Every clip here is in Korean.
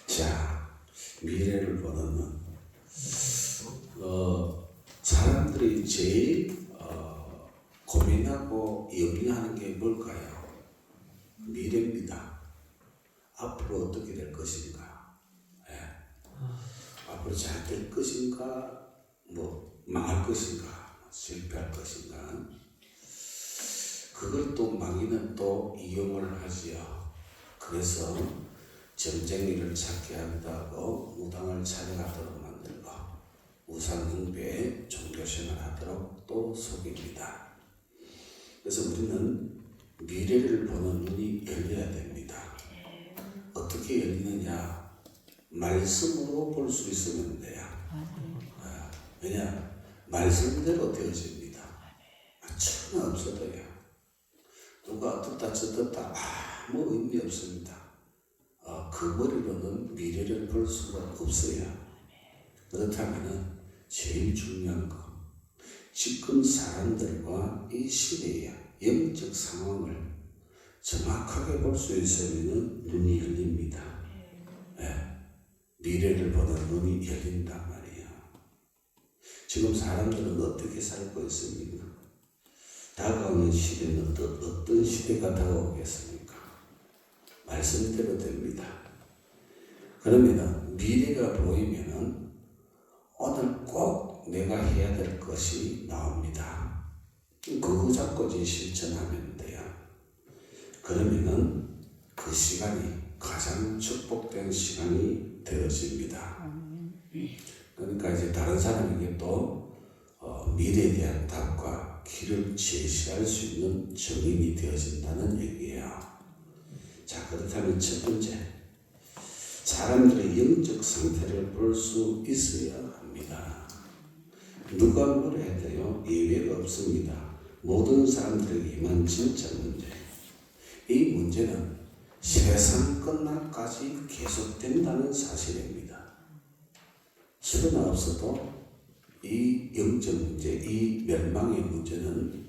자, 미래를 보는 눈. 사람들이 제일 고민하고 염려하는 게 뭘까요? 미래입니다. 앞으로 어떻게 될 것인가? 앞으로 잘 될 것인가? 망할 것인가? 실패할 것인가? 그걸 또 마귀는 또 이용을 하지요. 그래서 점쟁이를 찾게 한다고 무당을 찾아가도록 만들고 우상 숭배에 종교생활 하도록 또 속입니다. 그래서 우리는 미래를 보는 눈이 열려야 됩니다. 어떻게 열리느냐? 말씀으로 볼 수 있으면 돼요. 왜냐? 말씀대로 되어집니다. 전혀 없어도요. 누가 어떻다 저떻다 아무 의미 없습니다. 그 머리로는 미래를 볼 수가 없어요. 그렇다면 제일 중요한 거, 지금 사람들과 이 시대의 영적 상황을 정확하게 볼 수 있으면 눈이 열립니다. 미래를 보는 눈이 열린단 말이에요. 지금 사람들은 어떻게 살고 있습니까? 다가오는 시대는 어떤 시대가 다가오겠습니까? 말씀대로 됩니다. 그러면 미래가 보이면은 오늘 꼭 내가 해야 될 것이 나옵니다. 그거 잡고 실천하면 돼요. 그러면은 그 시간이 가장 축복된 시간이 되어집니다. 그러니까 이제 다른 사람에게 또 미래에 대한 답과 길을 제시할 수 있는 증인이 되어진다는 얘기예요. 자, 그렇다면 첫 번째, 사람들의 영적 상태를 볼 수 있어야 합니다. 누가 뭘 해도요, 예외가 없습니다. 모든 사람들에게만 진짜 문제. 이 문제는 세상 끝날까지 계속된다는 사실입니다. 수나 없어도 이 영적 문제, 이 멸망의 문제는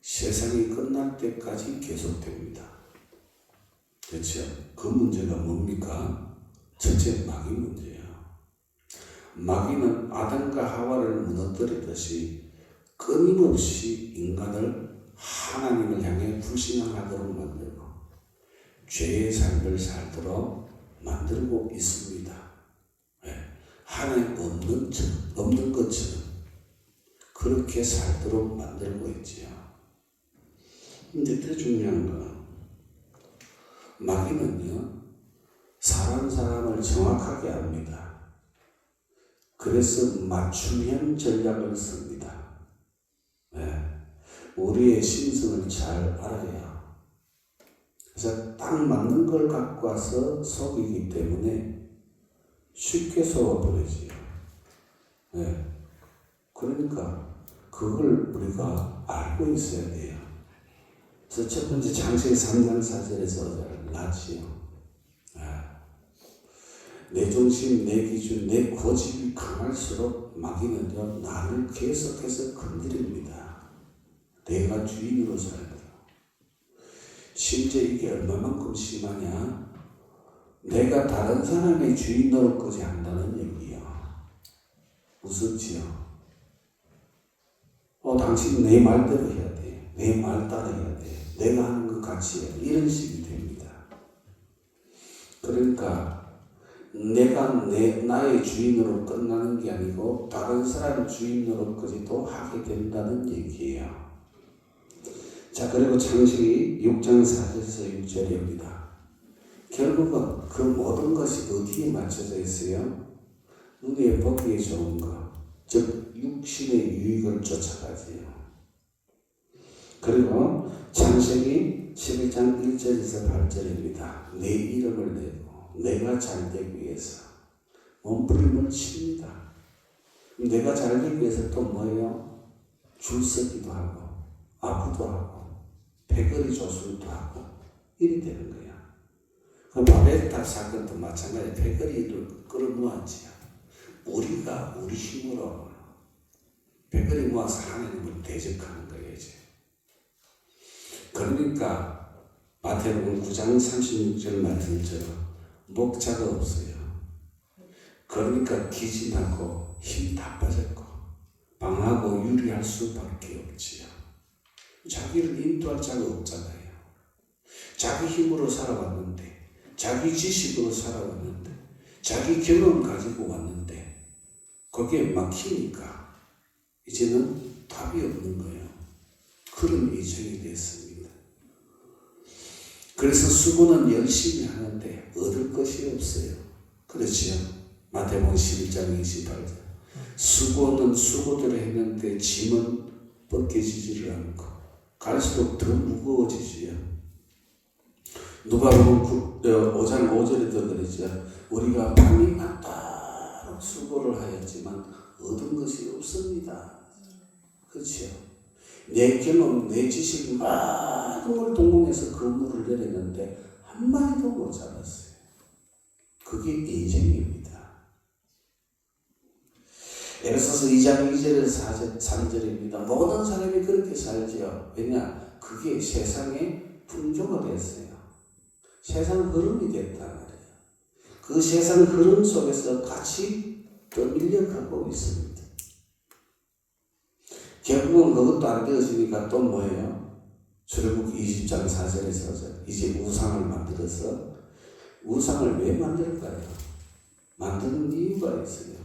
세상이 끝날 때까지 계속됩니다. 그렇죠? 그 문제가 뭡니까? 첫째, 마귀 문제예요. 마귀는 아담과 하와를 무너뜨리듯이 끊임없이 인간을 하나님을 향해 불신앙하도록 만들고 죄의 삶을 살도록 만들고 있습니다. 하나님 없는 것처럼 그렇게 살도록 만들고 있지요. 근데 더 중요한 건 마귀는요, 사람을 정확하게 압니다. 그래서 맞춤형 전략을 씁니다. 우리의 심성을 잘 알아야. 그래서 딱 맞는 걸 갖고 와서 속이기 때문에 쉽게 속아버리지요. 그러니까 그걸 우리가 알고 있어야 돼요. 그래서 첫 번째 창세기 3장 4절에서 나지요. 내 중심, 내 기준, 내 고집이 강할수록 마귀는요, 나를 계속해서 건드립니다. 내가 주인으로 살고. 심지어 이게 얼마만큼 심하냐? 내가 다른 사람의 주인 노릇까지 한다는 얘기야. 무섭지요? 당신 내 말대로 해야 돼. 내 말 따라해야 돼. 내가 하는 것 같이 해야 돼. 이런 식이 됩니다. 그러니까 내가 나의 주인으로 끝나는 게 아니고 다른 사람 주인으로까지도 하게 된다는 얘기예요. 자, 그리고 창세기 6장 4절에서 6절입니다. 결국은 그 모든 것이 어디에 맞춰져 있어요? 눈에 보기에 좋은 것, 즉 육신의 유익을 쫓아가지요. 그리고 창세기 11장 1절에서 8절입니다. 내 이름을 내고 내가 잘되기 위해서 몸부림을 칩니다. 내가 잘되기 위해서 또 뭐예요? 줄서기도 하고 아부도 하고 패거리 조술도 하고 이리 되는 거야. 그 바벨탑 사건도 마찬가지. 패거리를 끌어모았지요. 우리가 우리 힘으로 패거리 모아서 하나님을 대적하는 거예요. 이제. 그러니까 마태복음 9장 36절 말씀처럼 목자가 없어요. 그러니까 기진하고 힘 다 빠졌고 방하고 유리할 수밖에 없지요. 자기를 인도할 자가 없잖아요. 자기 힘으로 살아왔는데, 자기 지식으로 살아왔는데, 자기 경험 가지고 왔는데 거기에 막히니까 이제는 답이 없는 거예요. 그런 예정이 됐습니다. 그래서 수고는 열심히 하는데 얻을 것이 없어요. 그렇지요? 마태복음 11장 28절. 수고는 수고대로 했는데 짐은 벗겨지지를 않고 갈수록 더 무거워지지요. 누가복음 5장 5절에도 그러죠. 우리가 밤이 맞도록 수고를 하였지만 얻은 것이 없습니다. 그렇죠? 내 경험, 내 지식이 많은 걸 동원해서 그물을 내렸는데 한 마리도 못 잡았어요. 그게 인생입니다. 에베소서 2장 2절에서 3절입니다. 모든 사람이 그렇게 살지요. 왜냐? 그게 세상의 풍조가 됐어요. 세상 흐름이 됐단 말이에요. 그 세상 흐름 속에서 같이 떠밀려 가고 있습니다. 결국은 그것도 안 되어지니까 또 뭐예요? 출애굽 20장 4절에서 이제 우상을 만들어서 우상을 왜 만들까요? 만드는 이유가 있어요.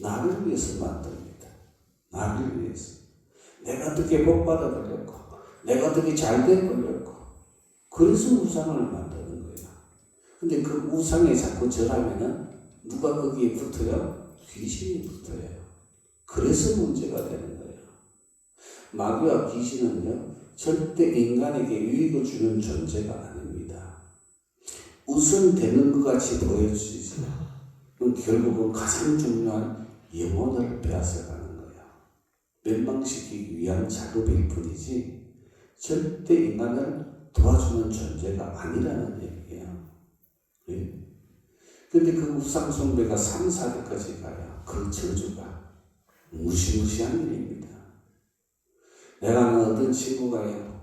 나를 위해서 만듭니다. 나를 위해서. 내가 어떻게 복받아 걸렸고 내가 어떻게 잘돼 걸렸고 그래서 우상을 만드는 거예요. 근데 그 우상에 자꾸 절하면은 누가 거기에 붙어요? 귀신이 붙어요. 그래서 문제가 되는 거예요. 마귀와 귀신은요 절대 인간에게 유익을 주는 존재가 아닙니다. 우선 되는 것 같이 보여주시죠. 그럼 결국은 가장 중요한 영혼을 빼앗아가는 거예요. 멸망시키기 위한 작업일 뿐이지 절대 인간을 도와주는 존재가 아니라는 얘기예요. 네? 근데 그 우상 숭배가 3, 4대까지 가요. 그 저주가 무시무시한 일입니다. 내가 아는 어떤 친구가요.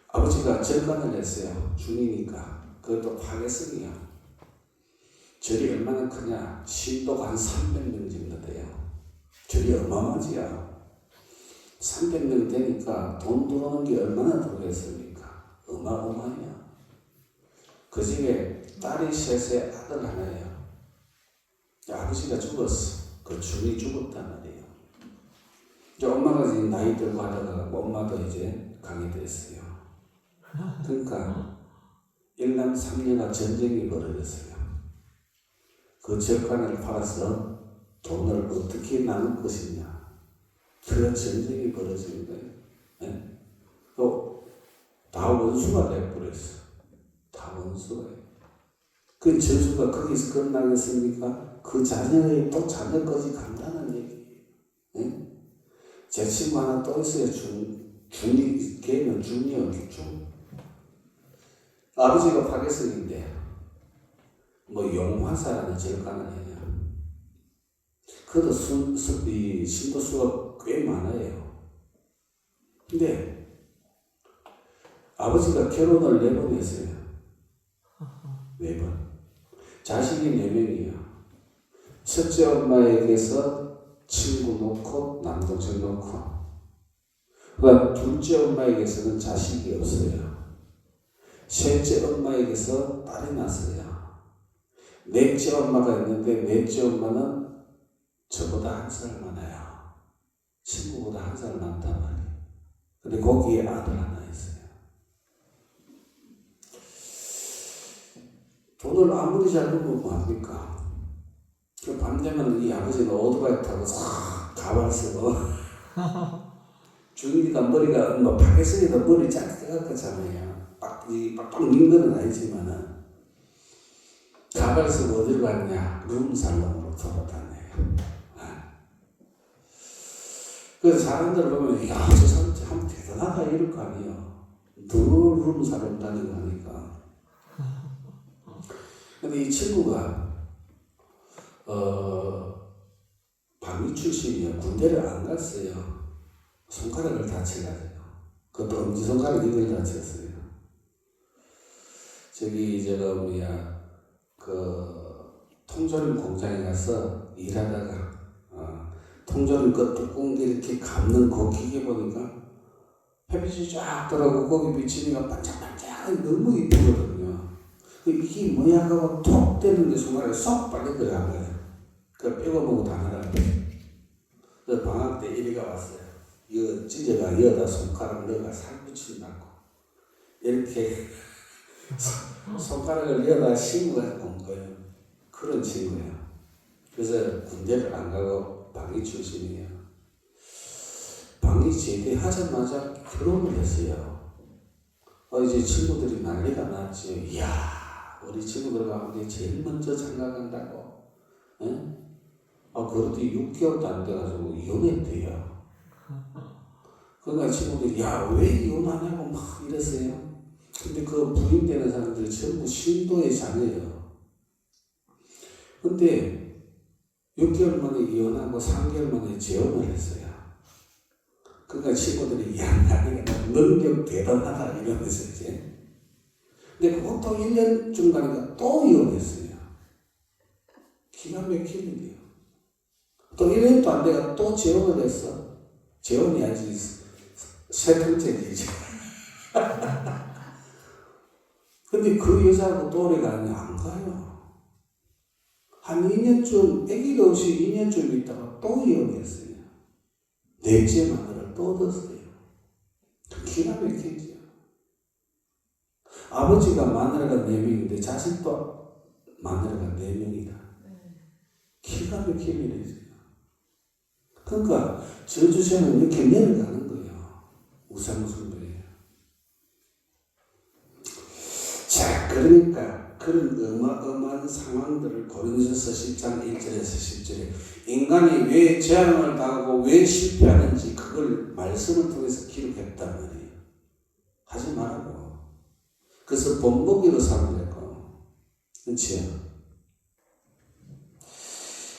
아버지가 절간을 했어요. 중이니까. 그것도 파괴성이야. 절이 얼마나 크냐. 신도가 한 300명 정도 돼요. 절이 어마어마지야. 300명 되니까 돈 들어오는 게 얼마나 들어오겠습니까? 어마어마해요. 그 집에 딸이 셋에 아들 하나예요. 아버지가 죽었어. 그 중이 죽었단 말이에요. 이제 엄마가 이제 나이 들고 하다가 엄마도 이제 가게 됐어요. 그러니까 1남 3녀가 전쟁이 벌어졌어요. 그 절간을 팔아서 돈을 어떻게 나눌 것이냐. 그런 전쟁이 벌어진 거예요. 네? 또 다 원수가 돼버렸어. 다 원수가. 그 저주가 거기서 끝나겠습니까? 그 자녀의 또 자녀까지 간다는 얘기예요. 네? 제 친구 하나 또 있어요. 걔는 중이요. 중. 아버지가 파괴성인데 뭐 용화사라는 절간을 해요. 그것도 신도수가 꽤 많아요. 근데 아버지가 결혼을 4번 했어요. 4번. 자식이 4명이에요. 첫째 엄마에게서 친구 놓고 남동생 놓고 그러니까 둘째 엄마에게서는 자식이 없어요. 셋째 엄마에게서 딸이 났어요. 넷째 엄마가 있는데 넷째 엄마는 저보다 1살 많아요. 친구보다 1살 많단 말이에요. 근데 거기에 아들 하나 있어요. 돈을 아무리 잘 벌면 뭐합니까? 그 밤 되면 이 아버지는 오토바이 타고 싹 가발 쓰고 중이니까 머리가 뭐 파괴성이다 머리 짧게 깎았잖아요. 빡빡 민 거는 아니지만은 가발 쓰고 어디로 갔냐? 룸살롱으로 돌아다녀요. 그래서 사람들 보면 야, 저 사람 참 대단하다 이럴 거 아니에요. 늘 룸살롱 다니고 하니까. 근데 이 친구가 방위 출신이요. 군대를 안 갔어요. 손가락을 다쳐가지고. 그것도 엄지손가락 이걸 다쳤어요. 저기 제가 뭐야 통조림 공장에 가서 일하다가 통조림 그 뚜껑 이렇게 감는 그 기계 보니까 햇빛이 쫙 들어오고 거기 비치니까 반짝반짝 너무 이쁘거든요. 이게 뭐야 하고 톡 때리는데 순간에 쏙 빨리 들어간 거예요. 그 빼고 보고 다니라고. 그 방학 때 이리가 왔어요. 이거 찢어가 여다 손가락 넣어가 살 붙인다고. 이렇게 손가락을 여다 친구가 온 거예요. 그런 친구예요. 그래서 군대를 안 가고 방위 출신이에요. 방위 제대하자마자 결혼을 했어요. 이제 친구들이 난리가 났죠. 이야, 우리 친구들 가운데 제일 먼저 장가간다고. 그래도 6개월도 안 돼가지고 이혼했대요. 그러니까 친구들이 야, 왜 이혼하냐고 막 이랬어요. 근데 그 부인되는 사람들이 전부 신도의 자녀예요. 근데 6개월 만에 이혼하고 3개월 만에 재혼을 했어요. 그러니까 친구들이 야, 능력 대단하다 이러면서 이제. 근데 그것도 1년쯤 가니까 또 이혼했어요. 기가 막힌 일이에요. 또 1년도 안 돼가 또 재혼을 했어. 재혼이 아직 세 번째지. 근데 그 여자하고 또 오래 가느냐? 안 가요. 한 2년쯤, 아기도 없이 2년쯤 있다가 또 이혼했어요. 넷째 마누라를 또 얻었어요. 기가 막히죠. 아버지가 마누라가 4명인데 자식도 마누라가 4명이다. 기가 막힌 일이죠. 그러니까 저주자는 이렇게 내려가는 거예요. 우상숭배예요. 자, 그러니까 그런 어마어마한 상황들을 고린도전서 10장 1절에서 10절에 인간이 왜 재앙을 당하고 왜 실패하는지 그걸 말씀을 통해서 기록했단 말이에요. 하지 말라고. 그래서 본보기로 삼으라고. 그렇죠?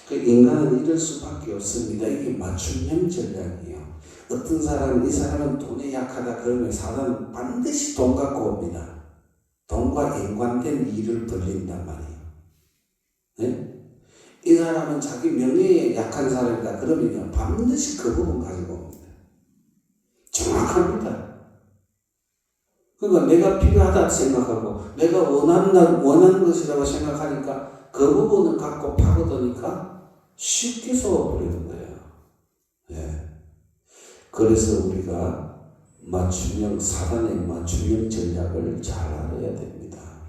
그 인간은 이럴 수밖에 없습니다. 이게 맞춤형 전략이에요. 어떤 사람은 이 사람은 돈에 약하다 그러면 사람은 반드시 돈 갖고 옵니다. 돈과 연관된 일을 벌린단 말이에요. 네? 이 사람은 자기 명예에 약한 사람이다 그러면 반드시 그 부분 가지고 옵니다. 정확합니다. 그러니까 내가 필요하다 생각하고 내가 원하는 것이라고 생각하니까 그 부분을 갖고 파고드니까 쉽게 쏘아버리는 거예요. 네. 그래서 우리가 사단의 맞춤형 전략을 잘 알아야 됩니다.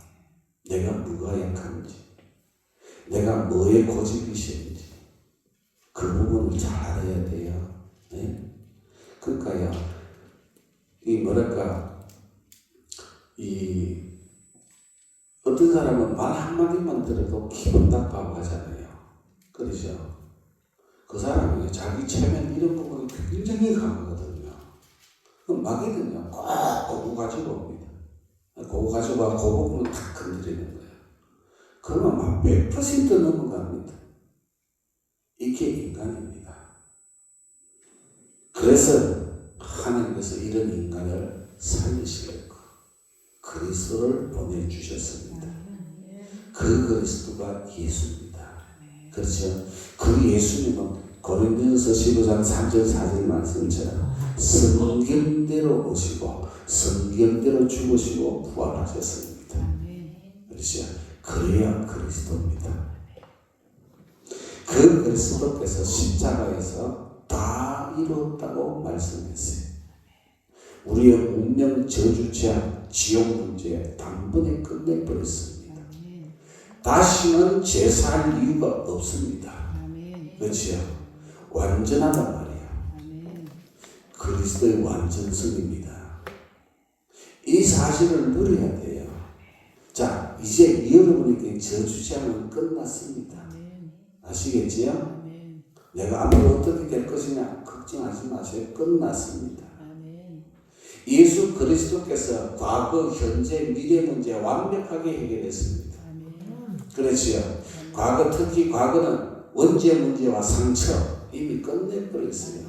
내가 뭐가 약한지, 내가 뭐에 고집이 있는지 그 부분을 잘 알아야 돼요. 네? 그러니까요, 어떤 사람은 말 한마디만 들어도 기분 나빠하고 하잖아요. 그렇죠? 그 사람이 자기 체면 이런 부분이 굉장히 강하거든요. 그럼 막이든요. 꼭 그거 가지고 옵니다. 그거 가지고 와, 그 부분을 탁 건드리는 거예요. 그러면 막 100% 넘어갑니다. 이게 인간입니다. 그래서 하나님께서 이런 인간을 살리시려고 그리스도를 보내주셨습니다. 그 그리스도가 예수입니다. 그렇죠? 그 예수님은 고린도전서 15장 3절 4절 말씀처럼 성경대로 오시고 성경대로 죽으시고 부활하셨습니다. 그렇죠? 그래야 그리스도입니다. 그 그리스도께서 십자가에서 다 이루었다고 말씀했어요. 우리의 운명 저주죄 지옥 문제 단번에 끝내버렸습니다. 다시는 제사할 이유가 없습니다. 그렇죠? 완전하단 말이에요. 그리스도의 완전성입니다. 이 사실을 누려야 돼요. 자, 이제 여러분에게 저주죄는 끝났습니다. 아시겠지요? 내가 앞으로 어떻게 될 것이냐 걱정하지 마세요. 끝났습니다. 예수 그리스도께서 과거, 현재, 미래 문제 완벽하게 해결했습니다. 그렇지요. 특히 과거는 원죄 문제와 상처 이미 끝내버렸어요.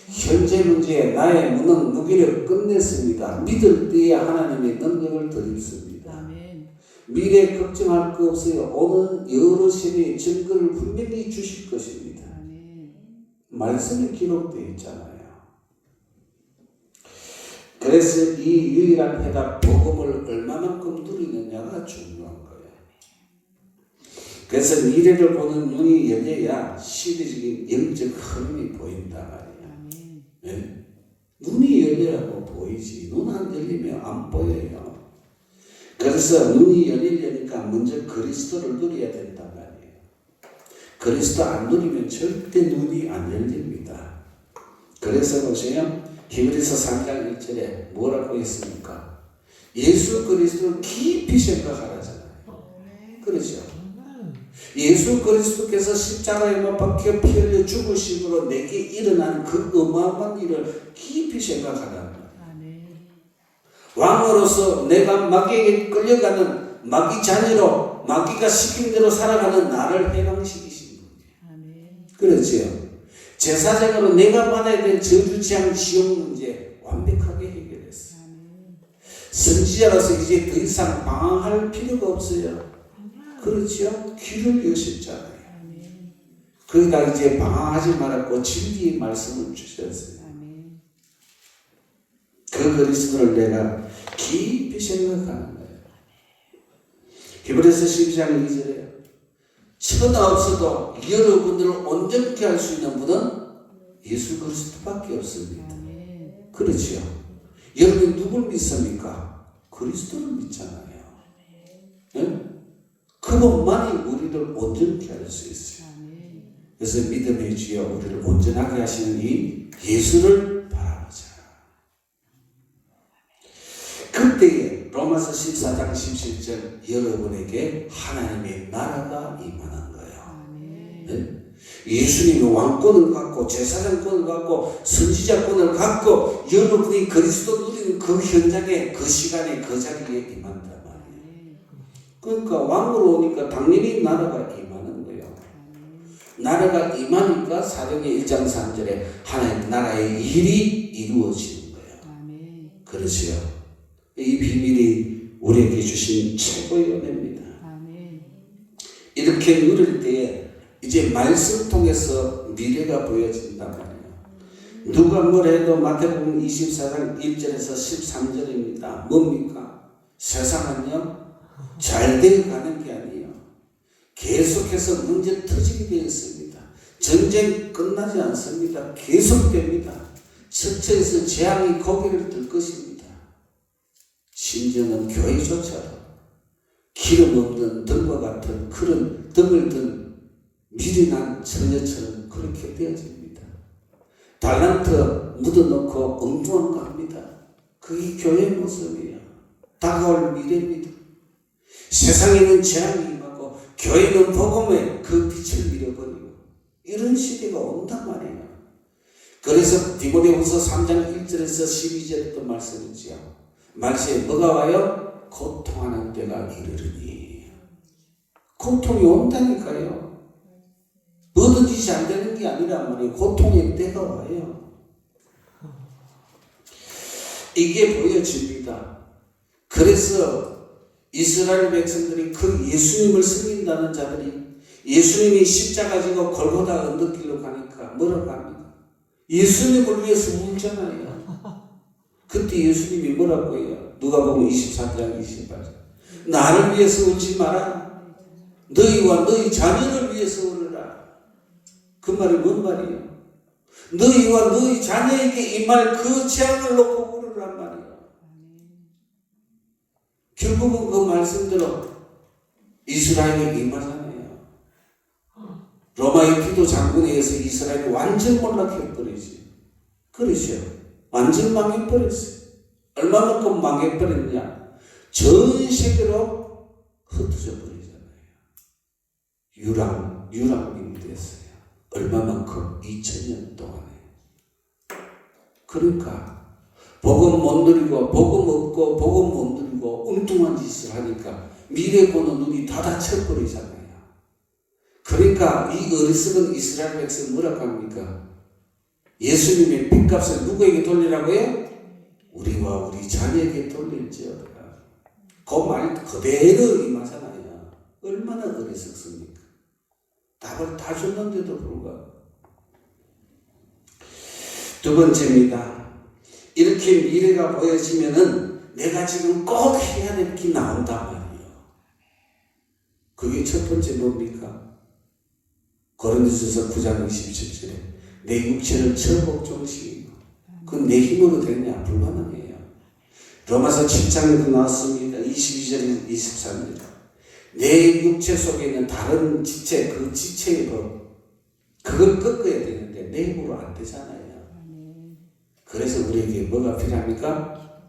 현재 문제에 나의 무능, 무기를 끝냈습니다. 믿을 때에 하나님의 능력을 드립습니다. 미래 걱정할 거 없어요. 오는 여러 세대의 증거를 분명히 주실 것입니다. 말씀이 기록되어 있잖아요. 그래서 이 유일한 해답 복음을 얼마만큼 누리느냐가 중요한 거예요. 그래서 미래를 보는 눈이 열려야 시대적인 영적 흐름이 보인다 말이에요. 네? 눈이 열려야 보이지. 눈 안 열리면 안 보여요. 그래서 눈이 열리려니까 먼저 그리스도를 누려야 된다 말이에요. 그리스도 안 누리면 절대 눈이 안 열립니다. 그래서 보세요. 히브리서 3장 1절에 뭐라고 했습니까? 예수 그리스도를 깊이 생각하라잖아요. 그렇죠? 예수 그리스도께서 십자가에 못 박혀 피 흘려 죽으심으로 내게 일어난 그 어마어마한 일을 깊이 생각하라. 왕으로서 내가 마귀에게 끌려가는 마귀 자녀로 마귀가 시킨 대로 살아가는 나를 해방시키신 분이에요. 그렇죠? 제사장으로 내가 받아야 될 저주 재앙 지옥 문제 완벽하게 해결했어요. 선지자로서 이제 더 이상 방황할 필요가 없어요. 그렇죠? 귀를 여셨잖아요. 거기다 이제 방황하지 말았고 진리의 말씀을 주셨어요. 그 그리스도를 내가 깊이 생각하는 거예요. 히브리서 12장 2절에 천하 없어도 여러분들을 온전케 할 수 있는 분은 예수 그리스도밖에 없습니다. 그렇죠? 여러분이 누굴 믿습니까? 그리스도를 믿잖아요. 네? 그분만이 우리를 온전케 할 수 있어요. 그래서 믿음의 주여 우리를 온전하게 하시는 이 예수를 바라보자. 그때에 로마서 14장 17절 여러분에게 하나님의 나라가 임하는 거예요. 네? 예수님이 왕권을 갖고 제사장권을 갖고 선지자권을 갖고 여러분이 그리스도 누리는 그 현장에 그 시간에 그 자리에 임한단 말이에요. 그러니까 왕으로 오니까 당연히 나라가 임하는 거예요. 나라가 임하니까 사도행전 1장 3절에 하나님 나라의 일이 이루어지는 거예요. 그렇지요. 이 비밀이 우리에게 주신 최고의 은혜입니다. 이렇게 누릴 때에 이제 말씀 통해서 미래가 보여진단 말이에요. 누가 뭘 해도 마태복음 24장 1절에서 13절입니다. 뭡니까? 세상은요 잘 되어가는 게 아니에요. 계속해서 문제 터지게 되어 있습니다. 전쟁 끝나지 않습니다. 계속됩니다. 처처에서 재앙이 고개를 들 것입니다. 심지어는 교회조차도 기름 없는 등과 같은 그런 등을 든 미련한 처녀처럼 그렇게 되어집니다. 달란트 묻어놓고 엉뚱한 거 합니다. 그게 교회의 모습이에요. 다가올 미래입니다. 세상에는 재앙이 임하고 교회는 복음에 그 빛을 잃어버리고 이런 시대가 온단 말이에요. 그래서 디모데후서 3장 1절에서 12절에 또 말씀이지요. 말씀에 뭐가 와요? 고통하는 때가 이르르니. 고통이 온다니까요. 뭐든지 잘 되는 게 아니란 말이에요. 고통의 때가 와요. 이게 보여집니다. 그래서 이스라엘 백성들이 그 예수님을 섬긴다는 자들이 예수님이 십자가 지고 골고다 언덕길로 가니까 뭐라고 합니까? 예수님을 위해서 울잖아요. 그때 예수님이 뭐라고 해요? 누가복음 24장 28절. 나를 위해서 울지 마라. 너희와 너희 자녀를 위해서 울으라. 그 말이 뭔 말이에요? 너희와 너희 자녀에게 임할 그 재앙을 놓고 울으란 말이에요. 결국은 그 말씀대로 이스라엘에 임하잖아요. 로마의 기도 장군에 의해서 이스라엘이 완전 몰락해버리지. 그렇죠. 완전 망해버렸어요. 얼마만큼 망해버렸냐? 전 세계로 흩어져 버리잖아요. 유랑민이 됐어요. 얼마만큼? 2000년 동안에. 그러니까 복음 못 누리고 복음 없고 복음 못 누리고 엉뚱한 짓을 하니까 미래 보는 눈이 다 닫혀버리잖아요. 그러니까 이 어리석은 이스라엘 백성 뭐라고 합니까? 예수님의 빚값을 누구에게 돌리라고요? 우리와 우리 자녀에게 돌릴지어다. 그 말 그대로 임하잖아요. 얼마나 어리석습니까? 답을 다 줬는데도 불구하고. 두 번째입니다. 이렇게 미래가 보여지면은 내가 지금 꼭 해야 될 게 나온단 말이에요. 그게 첫 번째 뭡니까? 고린도전서 9장 27절에 내 육체를 처복종시키고 그건 내 힘으로 되느냐? 불가능해요. 로마서 7장에도 나왔습니다. 22절 23절 내 육체 속에 있는 다른 지체, 그 지체의 법 그걸 꺾어야 되는데 내 힘으로 안 되잖아요. 그래서 우리에게 뭐가 필요합니까?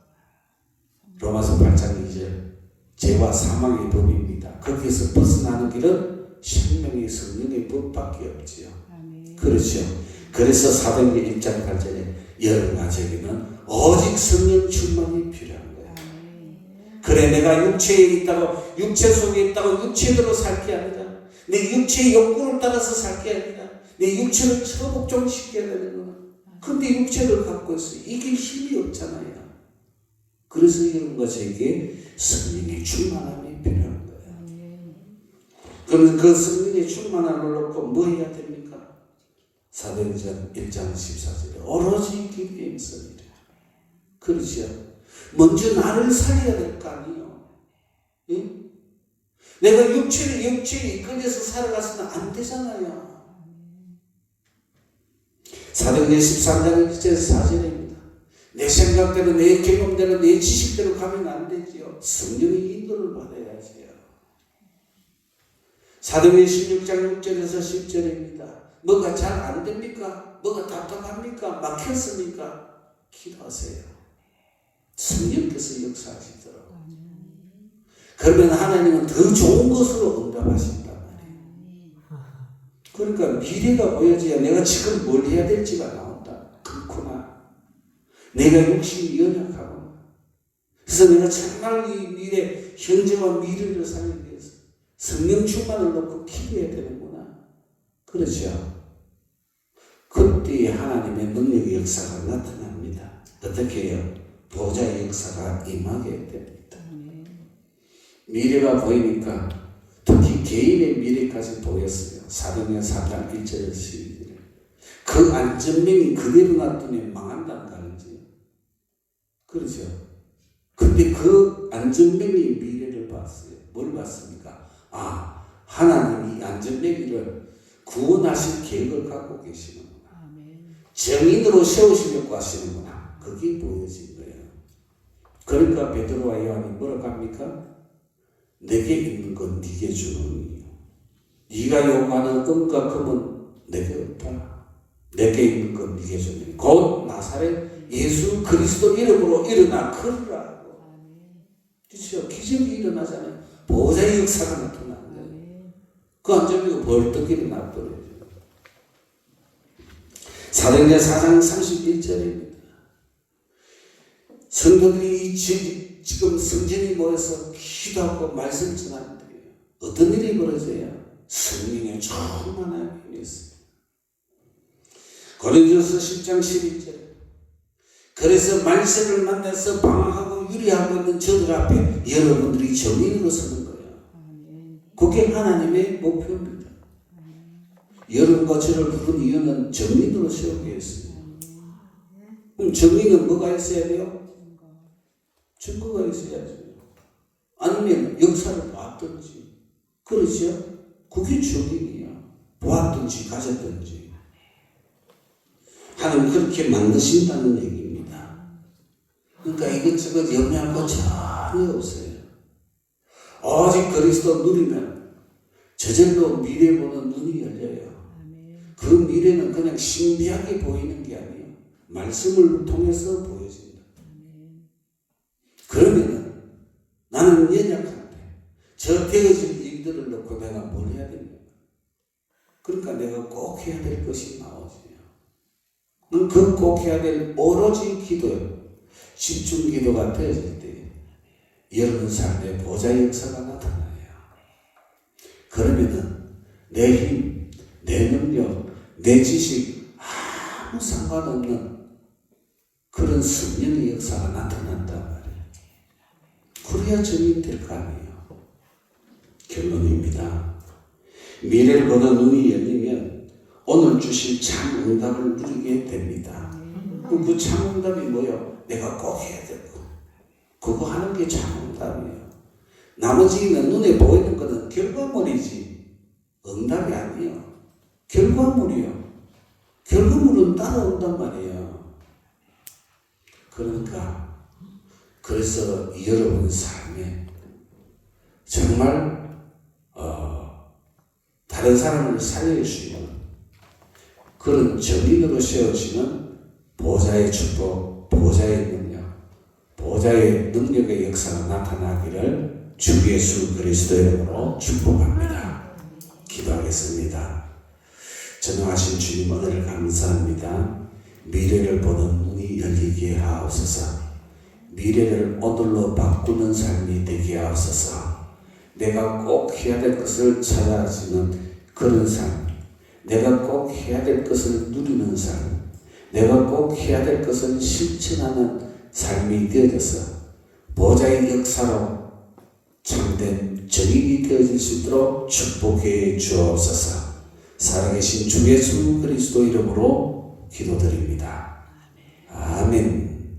로마서 8장 2절 죄와 사망의 법입니다. 거기에서 벗어나는 길은 생명의 성령의 법밖에 없지요. 그렇죠. 그래서 사도행전 1장 8절에 여러가지에게는 오직 성령 충만이 필요한 거야. 그래 내가 육체에 있다고 육체 속에 있다고 육체대로 살 게 아니라 내 육체의 욕구를 따라서 살 게 아니라 내 육체를 처복종시켜야 되는 거야. 근데 육체를 갖고 있어. 이게 힘이 없잖아요. 그래서 여러분과 저에게 성령의 충만함이 필요한 거예요. 그러면 그 성령의 충만함을 놓고 뭐 해야 됩니까? 사도행전 1장 14절에 오로지 기도에 힘쓰리라. 그렇죠. 먼저 나를 살려야 될 거 아니에요. 예? 내가 육체에 이끌려서 살아가서는 안 되잖아요. 사도행전 13장 1절에서 4절입니다. 내 생각대로 내 경험대로 내 지식대로 가면 안 되지요. 성령의 인도를 받아야지요. 사도행전 16장 6절에서 10절입니다. 뭐가 잘 안 됩니까? 뭐가 답답합니까? 막혔습니까? 기도하세요. 성령께서 역사하시도록. 그러면 하나님은 더 좋은 것으로 응답하신단 말이에요. 그러니까 미래가 보여져야 내가 지금 뭘 해야 될지가 나온다. 그렇구나. 내가 욕심이 연약하구나. 그래서 내가 정말 이 미래, 현재와 미래를 살기 위해서 성령 충만을 놓고 기도해야 되는구나. 그렇죠. 그때 하나님의 능력의 역사가 나타납니다. 어떻게 해요? 보좌의 역사가 임하게 됩니다. 미래가 보이니까 특히 개인의 미래까지 보였어요. 사도행전 4장 1절에서 12절에 그 안전명이 그대로 놔두면 망한다는 거 알지? 그렇죠? 근데 그 안전명이 미래를 봤어요. 뭘 봤습니까? 아, 하나님이 안전명이를 구원하실 계획을 갖고 계시는구나. 정인으로 세우시려고 하시는구나. 그게 보여진 거예요. 그러니까 베드로와 요한이 뭐라고 합니까? 내게 있는 건 네게 주노니 네가 요구하는 은과 금은 내게 없다. 내게 있는 건 네게 주노니 곧 나사렛 예수 그리스도 이름으로 일어나 걸으라고. 그렇죠? 기적이 일어나잖아요. 보좌의 역사가 나타나는 거예요. 그 안전비가 벌떡 일어나버려요. 사도행전 4장 31절입니다. 성도들이 지금 성전에 모여서 기도하고 말씀 전하는데 어떤 일이 벌어져요? 성령의 충만함이 있어요. 고린도전서 10장 12절 그래서 말씀을 만나서 방황하고 유리하고 있는 저들 앞에 여러분들이 정인으로 서는 거예요. 그게 하나님의 목표입니다. 여러분과 저를 부른 이유는 정인으로 세우기 위해서요. 그럼 정인은 뭐가 있어야 돼요? 증거가 있어야죠. 아니면 역사를 봤든지. 그렇죠? 그게 정인이에요. 보았든지 가졌든지. 하나님 그렇게 만드신다는 얘기입니다. 그러니까 이것저것 염려할 거 전혀 없어요. 오직 그리스도 누리면 저절로 미래 보는 눈이 열려요. 그 미래는 그냥 신비하게 보이는 게 아니에요. 말씀을 통해서 보여진다. 그러면은 나는 연약한데 저 되어질 일들을 놓고 내가 뭘 해야 됩니까? 그러니까 내가 꼭 해야 될 것이 나오지요. 그 꼭 해야 될 오로지 기도요. 집중 기도가 되어질 때 여러분 삶에 보좌의 역사가 나타나요. 그러면은 내 힘, 내 능력, 내 지식 아무 상관없는 그런 성령의 역사가 나타난단 말이에요. 그래야 정인 될 거 아니에요. 결론입니다. 미래를 보는 눈이 열리면 오늘 주실 참 응답을 누리게 됩니다. 그 참 응답이 뭐예요? 내가 꼭 해야 될 거. 그거 하는 게 참 응답이에요. 나머지는 눈에 보이는 거는 결과물이지 응답이 아니에요. 결과물이요. 결과물은 따라온단 말이에요. 그러니까 그래서 여러분 삶에 정말 다른 사람을 살릴 수 있는 그런 정인으로 세워지는 보좌의 축복, 보좌의 능력, 보좌의 능력의 역사가 나타나기를 주 예수 그리스도의 이름으로 축복합니다. 기도하겠습니다. 전능하신 주님 은혜를 감사합니다. 미래를 보는 눈이 열리게 하옵소서. 미래를 오늘로 바꾸는 삶이 되게 하옵소서. 내가 꼭 해야 될 것을 찾아지는 그런 삶, 내가 꼭 해야 될 것을 누리는 삶, 내가 꼭 해야 될 것을 실천하는 삶이 되어져서 보좌의 역사로 참된 정인이 되어질 수 있도록 축복해 주옵소서. 살아계신 주 예수 그리스도 이름으로 기도드립니다. 아멘.